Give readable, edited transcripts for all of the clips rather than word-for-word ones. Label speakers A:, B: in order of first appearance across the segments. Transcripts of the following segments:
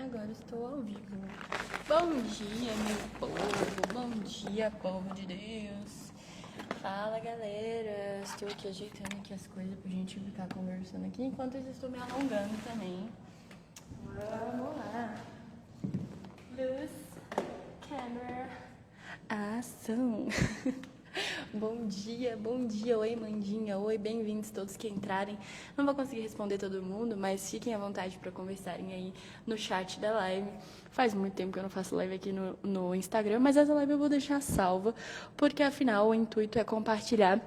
A: Agora estou ao vivo. Bom dia, meu povo. Bom dia, povo de Deus. Fala, galera. Estou aqui ajeitando aqui as coisas pra gente ficar conversando aqui. Enquanto isso, estou me alongando também. Vamos lá. Luz, câmera, ação. Bom dia, bom dia. Oi, Mandinha. Oi, bem-vindos todos que entrarem. Não vou conseguir responder todo mundo, mas fiquem à vontade para conversarem aí no chat da live. Faz muito tempo que eu não faço live aqui no Instagram, mas essa live eu vou deixar salva, porque afinal o intuito é compartilhar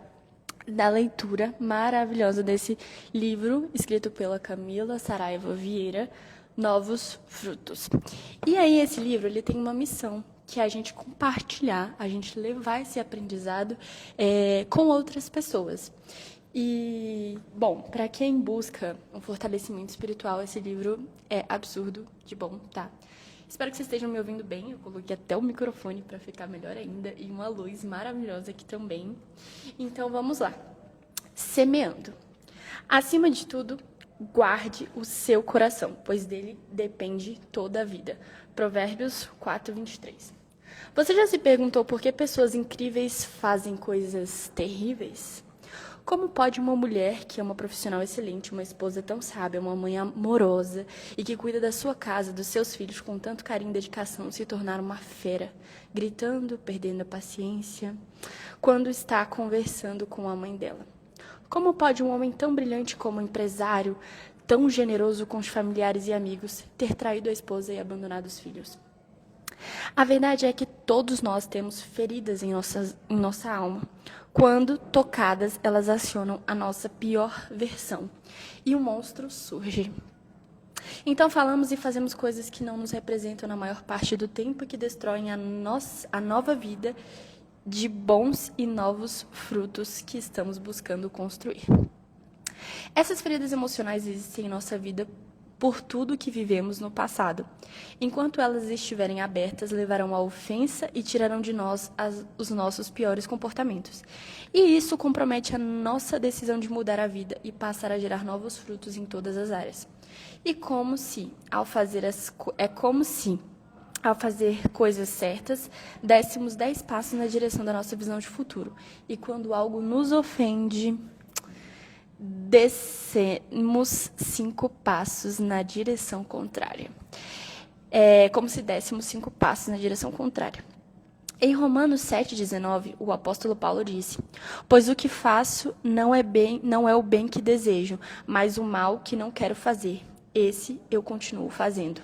A: da leitura maravilhosa desse livro, escrito pela Camila Saraiva Vieira, Novos Frutos. E aí esse livro ele tem uma missão, que é a gente compartilhar, a gente levar esse aprendizado com outras pessoas. E, bom, para quem busca um fortalecimento espiritual, esse livro é absurdo de bom, tá? Espero que vocês estejam me ouvindo bem. Eu coloquei até o microfone para ficar melhor ainda e uma luz maravilhosa aqui também. Então, vamos lá. Semeando. Acima de tudo, guarde o seu coração, pois dele depende toda a vida. Provérbios 4:23. Você já se perguntou por que pessoas incríveis fazem coisas terríveis? Como pode uma mulher que é uma profissional excelente, uma esposa tão sábia, uma mãe amorosa e que cuida da sua casa, dos seus filhos com tanto carinho e dedicação, se tornar uma fera, gritando, perdendo a paciência, quando está conversando com a mãe dela? Como pode um homem tão brilhante como empresário, tão generoso com os familiares e amigos, ter traído a esposa e abandonado os filhos? A verdade é que todos nós temos feridas em nossa alma. Quando tocadas, elas acionam a nossa pior versão. E o monstro surge. Então falamos e fazemos coisas que não nos representam na maior parte do tempo e que destroem a nova vida de bons e novos frutos que estamos buscando construir. Essas feridas emocionais existem em nossa vida por tudo que vivemos no passado. Enquanto elas estiverem abertas, levarão à ofensa e tirarão de nós os nossos piores comportamentos. E isso compromete a nossa decisão de mudar a vida e passar a gerar novos frutos em todas as áreas. E ao fazer coisas certas, dessemos 10 passos na direção da nossa visão de futuro. E quando algo nos ofende, descemos 5 passos na direção contrária. É como se dessemos 5 passos na direção contrária. Em Romanos 7,19, o apóstolo Paulo disse: pois o que faço não é o bem que desejo, mas o mal que não quero fazer. Esse eu continuo fazendo.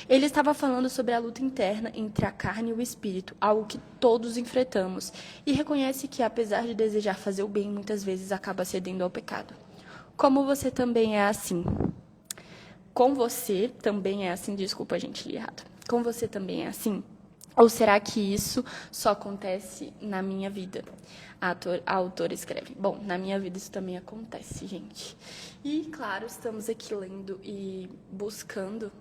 A: Ele estava falando sobre a luta interna entre a carne e o espírito, algo que todos enfrentamos, e reconhece que, apesar de desejar fazer o bem, muitas vezes acaba cedendo ao pecado. Como você também é assim? Com você também é assim? Desculpa, gente, li errado. Com você também é assim? Ou será que isso só acontece na minha vida? A autora escreve: bom, na minha vida isso também acontece, gente. E, claro, estamos aqui lendo e buscando,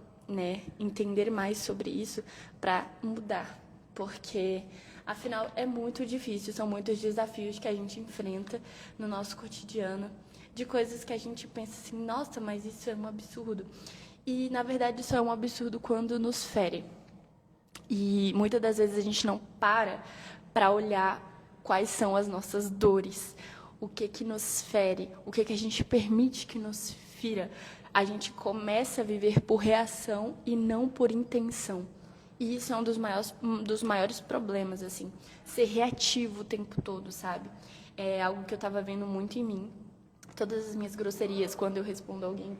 A: entender mais sobre isso para mudar, porque afinal é muito difícil, são muitos desafios que a gente enfrenta no nosso cotidiano, de coisas que a gente pensa assim, nossa, mas isso é um absurdo. E na verdade isso é um absurdo quando nos fere. E muitas das vezes a gente não para olhar quais são as nossas dores, o que nos fere, o que a gente permite que nos fira. A gente começa a viver por reação e não por intenção. E isso é um dos maiores problemas, assim, ser reativo o tempo todo, sabe? É algo que eu estava vendo muito em mim. Todas as minhas grosserias, quando eu respondo alguém,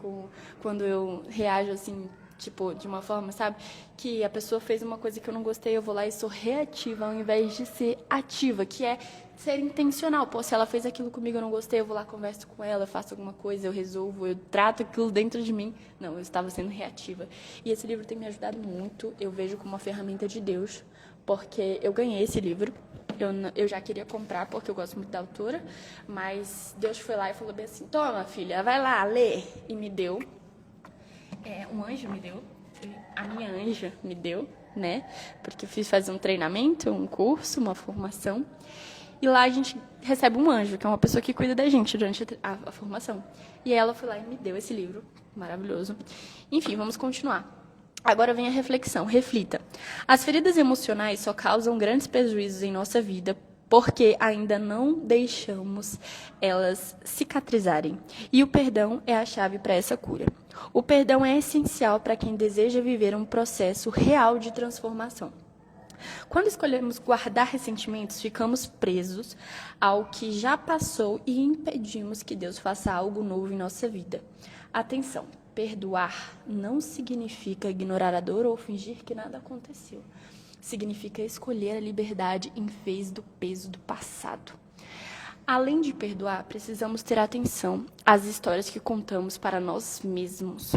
A: quando eu reajo, assim, tipo, de uma forma, sabe? Que a pessoa fez uma coisa que eu não gostei, eu vou lá e sou reativa, ao invés de ser ativa, que é ser intencional. Pô, se ela fez aquilo comigo, eu não gostei, eu vou lá, converso com ela, eu faço alguma coisa, eu resolvo, eu trato aquilo dentro de mim. Não, eu estava sendo reativa. E esse livro tem me ajudado muito, eu vejo como uma ferramenta de Deus, porque eu ganhei esse livro. Eu já queria comprar, porque eu gosto muito da autora, mas Deus foi lá e falou bem assim: toma, filha, vai lá, lê. E me deu. Um anjo me deu, a minha anja me deu, porque eu fiz fazer um treinamento, um curso, uma formação, e lá a gente recebe um anjo, que é uma pessoa que cuida da gente durante a formação. E ela foi lá e me deu esse livro, maravilhoso. Enfim, vamos continuar. Agora vem a reflexão. Reflita. As feridas emocionais só causam grandes prejuízos em nossa vida porque ainda não deixamos elas cicatrizarem. E o perdão é a chave para essa cura. O perdão é essencial para quem deseja viver um processo real de transformação. Quando escolhemos guardar ressentimentos, ficamos presos ao que já passou e impedimos que Deus faça algo novo em nossa vida. Atenção, perdoar não significa ignorar a dor ou fingir que nada aconteceu. Significa escolher a liberdade em vez do peso do passado. Além de perdoar, precisamos ter atenção às histórias que contamos para nós mesmos.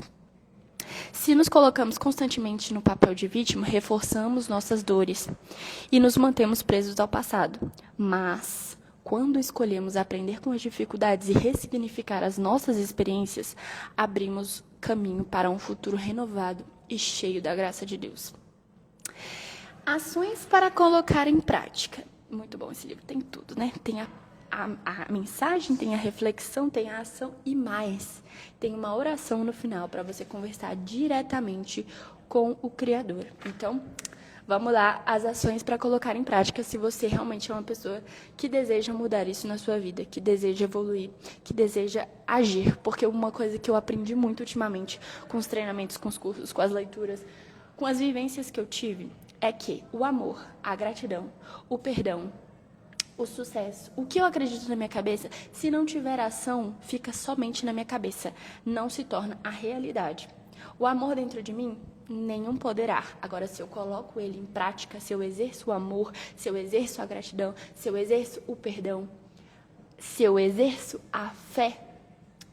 A: Se nos colocamos constantemente no papel de vítima, reforçamos nossas dores e nos mantemos presos ao passado. Mas, quando escolhemos aprender com as dificuldades e ressignificar as nossas experiências, abrimos caminho para um futuro renovado e cheio da graça de Deus. Ações para colocar em prática. Muito bom esse livro, tem tudo, né? Tem a mensagem, tem a reflexão, tem a ação e mais. Tem uma oração no final para você conversar diretamente com o Criador. Então, vamos lá, as ações para colocar em prática se você realmente é uma pessoa que deseja mudar isso na sua vida, que deseja evoluir, que deseja agir. Porque uma coisa que eu aprendi muito ultimamente com os treinamentos, com os cursos, com as leituras, com as vivências que eu tive, é que o amor, a gratidão, o perdão, o sucesso, o que eu acredito na minha cabeça, se não tiver ação, fica somente na minha cabeça, não se torna a realidade. O amor dentro de mim, nenhum poderá. Agora, se eu coloco ele em prática, se eu exerço o amor, se eu exerço a gratidão, se eu exerço o perdão, se eu exerço a fé,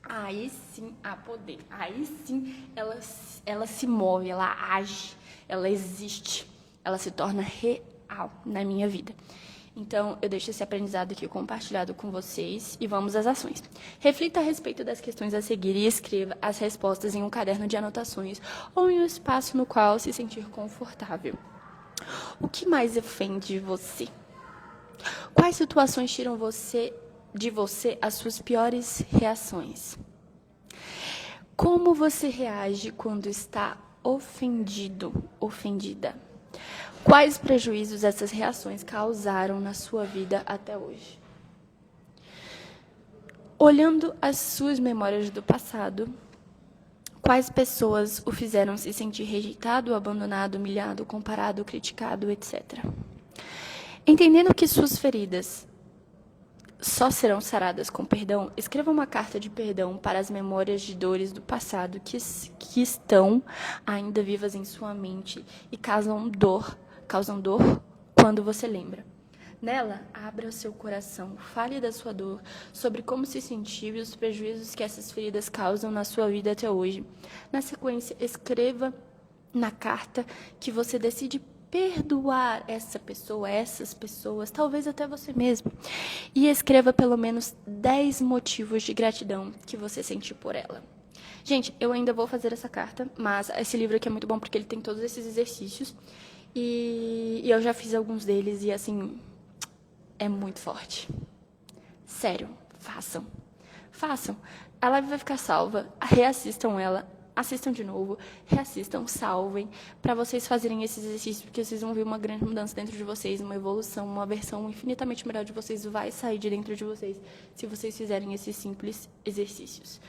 A: aí sim há poder. Aí sim ela se move, ela age, ela existe, ela se torna real na minha vida. Então, eu deixo esse aprendizado aqui compartilhado com vocês e vamos às ações. Reflita a respeito das questões a seguir e escreva as respostas em um caderno de anotações ou em um espaço no qual se sentir confortável. O que mais ofende você? Quais situações tiram de você as suas piores reações? Como você reage quando está ofendido, ofendida? Quais prejuízos essas reações causaram na sua vida até hoje? Olhando as suas memórias do passado, quais pessoas o fizeram se sentir rejeitado, abandonado, humilhado, comparado, criticado, etc. Entendendo que suas feridas só serão saradas com perdão, escreva uma carta de perdão para as memórias de dores do passado que estão ainda vivas em sua mente e causam dor quando você lembra. Nela, abra o seu coração, fale da sua dor, sobre como se sentiu e os prejuízos que essas feridas causam na sua vida até hoje. Na sequência, escreva na carta que você decide perdoar essa pessoa, essas pessoas, talvez até você mesmo. E escreva pelo menos 10 motivos de gratidão que você sentiu por ela. Gente, eu ainda vou fazer essa carta, mas esse livro aqui é muito bom porque ele tem todos esses exercícios. E eu já fiz alguns deles e, assim, é muito forte. Sério, façam. Façam. A live vai ficar salva, reassistam ela, assistam de novo, reassistam, salvem, para vocês fazerem esses exercícios, porque vocês vão ver uma grande mudança dentro de vocês, uma evolução, uma versão infinitamente melhor de vocês vai sair de dentro de vocês, se vocês fizerem esses simples exercícios,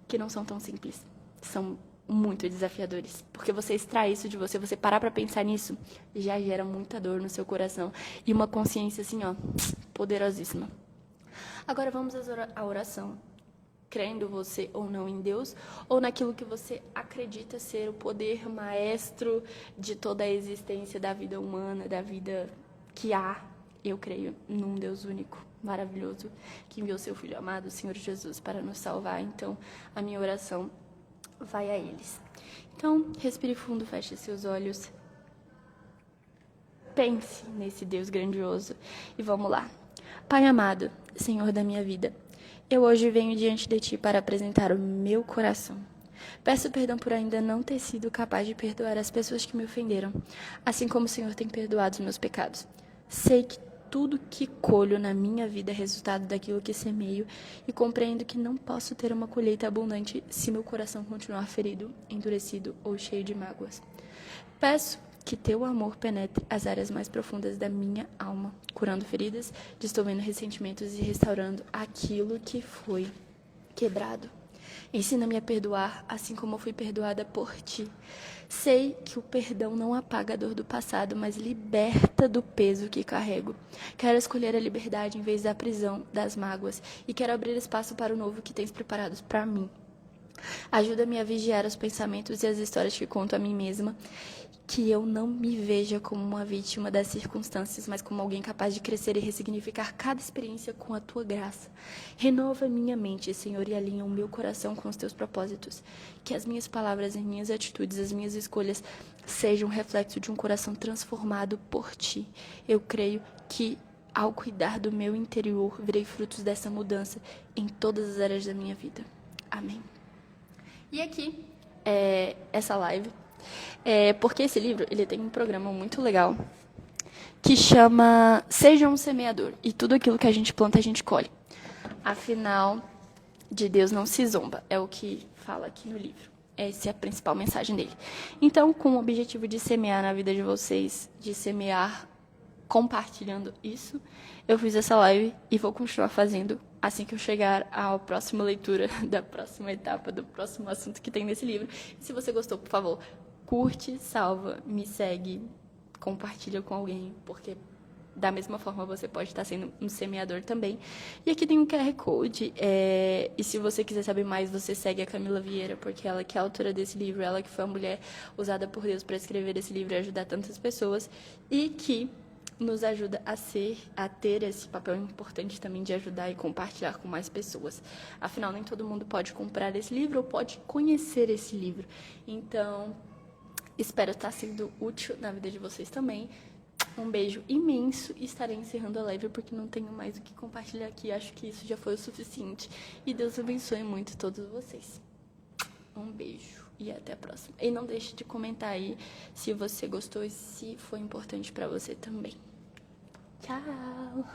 A: que não são tão simples, são muito desafiadores, porque você extrai isso de você, você parar pra pensar nisso, já gera muita dor no seu coração e uma consciência assim, ó, poderosíssima. Agora vamos à oração, crendo você ou não em Deus, ou naquilo que você acredita ser o poder maestro de toda a existência da vida humana, da vida que há. Eu creio num Deus único, maravilhoso, que enviou seu Filho amado, o Senhor Jesus, para nos salvar. Então, a minha oração vai a eles. Então, respire fundo, feche seus olhos. Pense nesse Deus grandioso e vamos lá. Pai amado, Senhor da minha vida, eu hoje venho diante de Ti para apresentar o meu coração. Peço perdão por ainda não ter sido capaz de perdoar as pessoas que me ofenderam, assim como o Senhor tem perdoado os meus pecados. Sei que tudo que colho na minha vida é resultado daquilo que semeio e compreendo que não posso ter uma colheita abundante se meu coração continuar ferido, endurecido ou cheio de mágoas. Peço que teu amor penetre as áreas mais profundas da minha alma, curando feridas, dissolvendo ressentimentos e restaurando aquilo que foi quebrado. Ensina-me a perdoar, assim como eu fui perdoada por ti. Sei que o perdão não apaga a dor do passado, mas liberta do peso que carrego. Quero escolher a liberdade em vez da prisão, das mágoas, e quero abrir espaço para o novo que tens preparado para mim. Ajuda-me a vigiar os pensamentos e as histórias que conto a mim mesma, que eu não me veja como uma vítima das circunstâncias, mas como alguém capaz de crescer e ressignificar cada experiência com a tua graça. Renova minha mente, Senhor, e alinha o meu coração com os teus propósitos. Que as minhas palavras, as minhas atitudes, as minhas escolhas sejam reflexo de um coração transformado por ti. Eu creio que ao cuidar do meu interior, verei frutos dessa mudança em todas as áreas da minha vida. Amém. E aqui, essa live, porque esse livro ele tem um programa muito legal que chama Seja um Semeador. E tudo aquilo que a gente planta, a gente colhe. Afinal, de Deus não se zomba. É o que fala aqui no livro. Essa é a principal mensagem dele. Então, com o objetivo de semear na vida de vocês, de semear compartilhando isso, eu fiz essa live e vou continuar fazendo assim que eu chegar à próxima leitura da próxima etapa, do próximo assunto que tem nesse livro. E se você gostou, por favor, curte, salva, me segue, compartilha com alguém, porque da mesma forma você pode estar sendo um semeador também. E aqui tem um QR Code, e se você quiser saber mais, você segue a Camila Vieira, porque ela que é a autora desse livro, ela que foi a mulher usada por Deus para escrever esse livro e ajudar tantas pessoas, e que nos ajuda a ter esse papel importante também de ajudar e compartilhar com mais pessoas. Afinal, nem todo mundo pode comprar esse livro ou pode conhecer esse livro. Então, espero estar sendo útil na vida de vocês também. Um beijo imenso e estarei encerrando a live porque não tenho mais o que compartilhar aqui. Acho que isso já foi o suficiente. E Deus abençoe muito todos vocês. Um beijo e até a próxima. E não deixe de comentar aí se você gostou e se foi importante pra você também. Tchau!